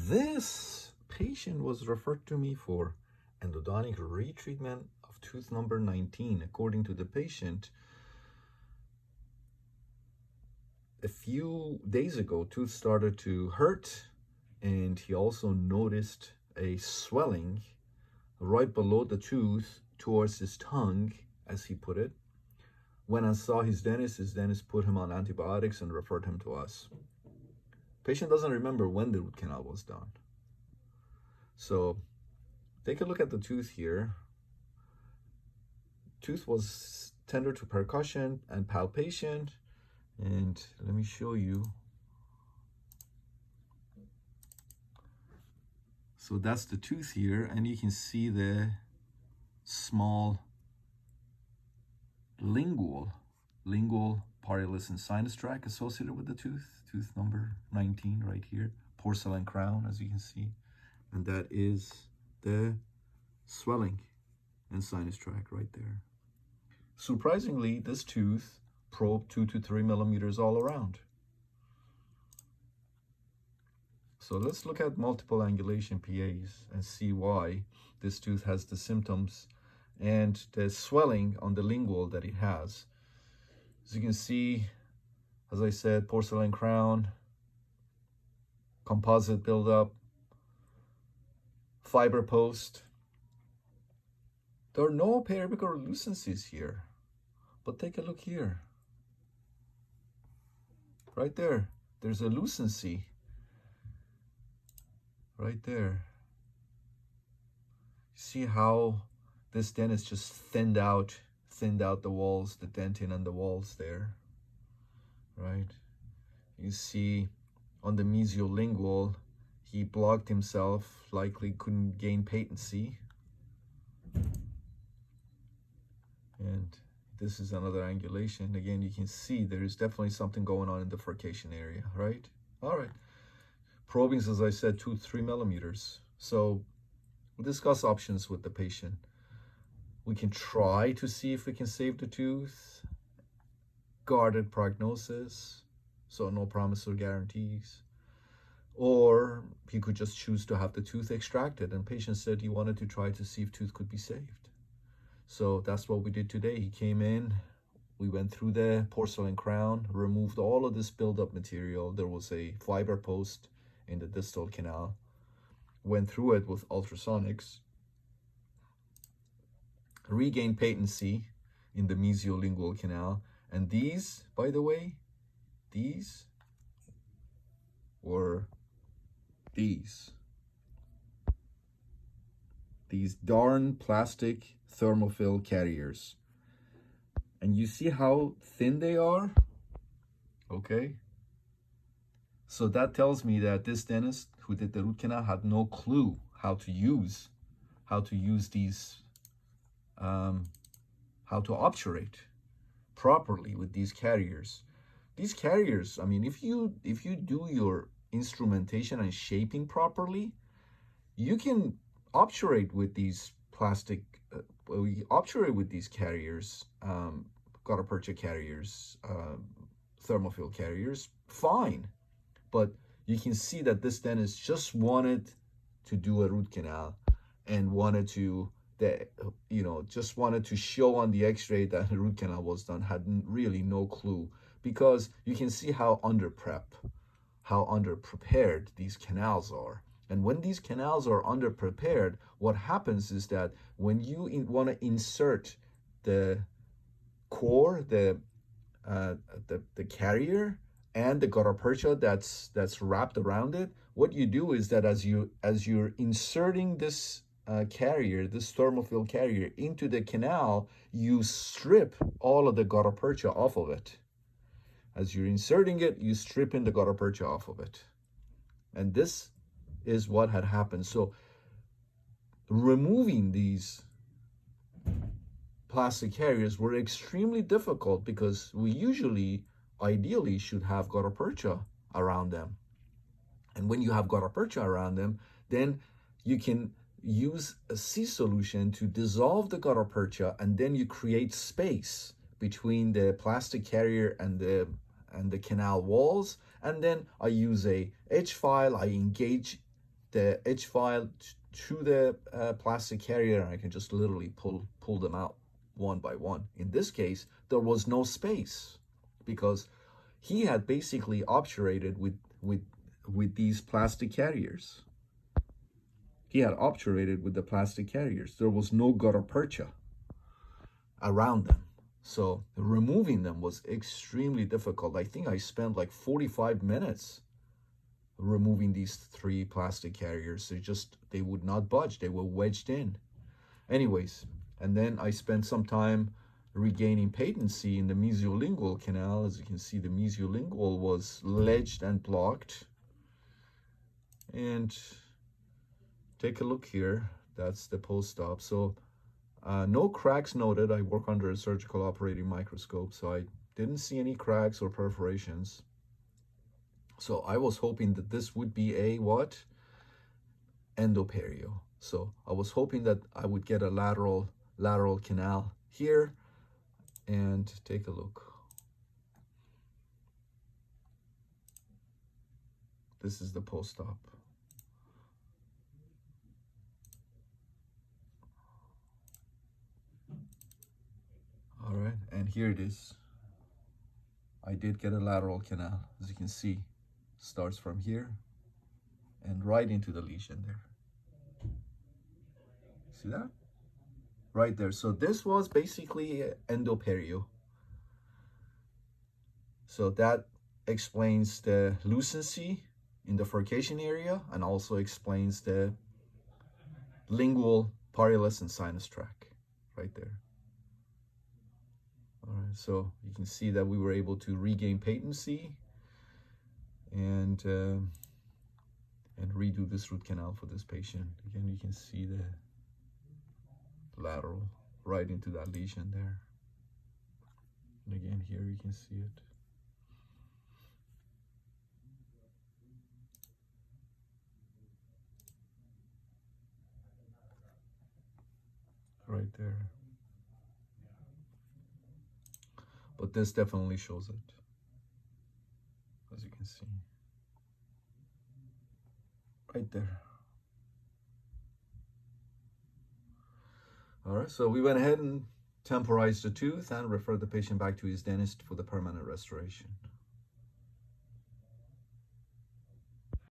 This patient was referred to me for endodontic retreatment of tooth number 19. According to the patient, a few days ago, tooth started to hurt, and he also noticed a swelling right below the tooth towards his tongue, as he put it. When I saw his dentist put him on antibiotics and referred him to us. Patient doesn't remember when the root canal was done. So take a look at the tooth here. Tooth was tender to percussion and palpation. And let me show you. So that's the tooth here, and you can see the small lingual parielis and sinus tract associated with the tooth number 19 right here, porcelain crown, as you can see, and that is the swelling and sinus tract right there. Surprisingly, this tooth probed 2 to 3 millimeters all around. So let's look at multiple angulation PAs and see why this tooth has the symptoms and the swelling on the lingual that it has. As you can see, as I said, porcelain crown, composite buildup, fiber post. There are no periapical lucencies here, but take a look here. Right there, there's a lucency. Right there. See how this dentist just thinned out the walls, the dentin and the walls there, right? You see on the mesiolingual, he blocked himself, likely couldn't gain patency. And this is another angulation. Again, you can see there is definitely something going on in the furcation area, right? All right. Probings, as I said, 2 to 3 millimeters. So we'll discuss options with the patient. We can try to see if we can save the tooth. Guarded prognosis, so no promise or guarantees. Or he could just choose to have the tooth extracted, and patient said he wanted to try to see if tooth could be saved. So that's what we did today. He came in, we went through the porcelain crown, removed all of this buildup material. There was a fiber post in the distal canal. Went through it with ultrasonics. Regained patency in the mesiolingual canal. And these, by the way, these were these darn plastic thermofill carriers. And you see how thin they are? Okay. So that tells me that this dentist who did the root canal had no clue how to use these, how to obturate properly with these carriers. These carriers, I mean, if you do your instrumentation and shaping properly, you can obturate with these plastic, obturate with these carriers, gutta percha carriers, thermofill carriers, fine. But you can see that this dentist just wanted to do a root canal and wanted to, just wanted to show on the x-ray that the root canal was done, had really no clue, because you can see how underprepared these canals are. And when these canals are underprepared, what happens is that when you want to insert the core, the carrier, and the gutta percha that's wrapped around it, what you do is that as you're inserting this carrier, this thermofill carrier, into the canal, you strip all of the gutta percha off of it. As you're inserting it, you strip in the gutta percha off of it. And this is what had happened. So removing these plastic carriers were extremely difficult, because we ideally should have gutta percha around them. And when you have gutta percha around them, then you can use a C solution to dissolve the gutta percha, and then you create space between the plastic carrier and the canal walls. And then I use a H file, I engage the edge file to the plastic carrier, and I can just literally pull them out one by one. In this case, there was no space because he had basically obturated with these plastic carriers. He had obturated with the plastic carriers. There was no gutta percha around them. So removing them was extremely difficult. I think I spent like 45 minutes removing these 3 plastic carriers. They would not budge. They were wedged in. Anyways, and then I spent some time regaining patency in the mesiolingual canal. As you can see, the mesiolingual was ledged and blocked. And take a look here. That's the post-op. So no cracks noted. I work under a surgical operating microscope, so I didn't see any cracks or perforations. So I was hoping that this would be a what? Endoperio. So I was hoping that I would get a lateral canal here. And take a look. This is the post-op. All right, and here it is. I did get a lateral canal, as you can see. Starts from here and right into the lesion there. See that? Right there. So this was basically endoperio. So that explains the lucency in the furcation area and also explains the lingual parialescent sinus tract right there. All right, so you can see that we were able to regain patency and redo this root canal for this patient. Again, you can see the lateral right into that lesion there. And again, here you can see it. Right there. But this definitely shows it, as you can see. Right there. All right, so we went ahead and temporized the tooth and referred the patient back to his dentist for the permanent restoration.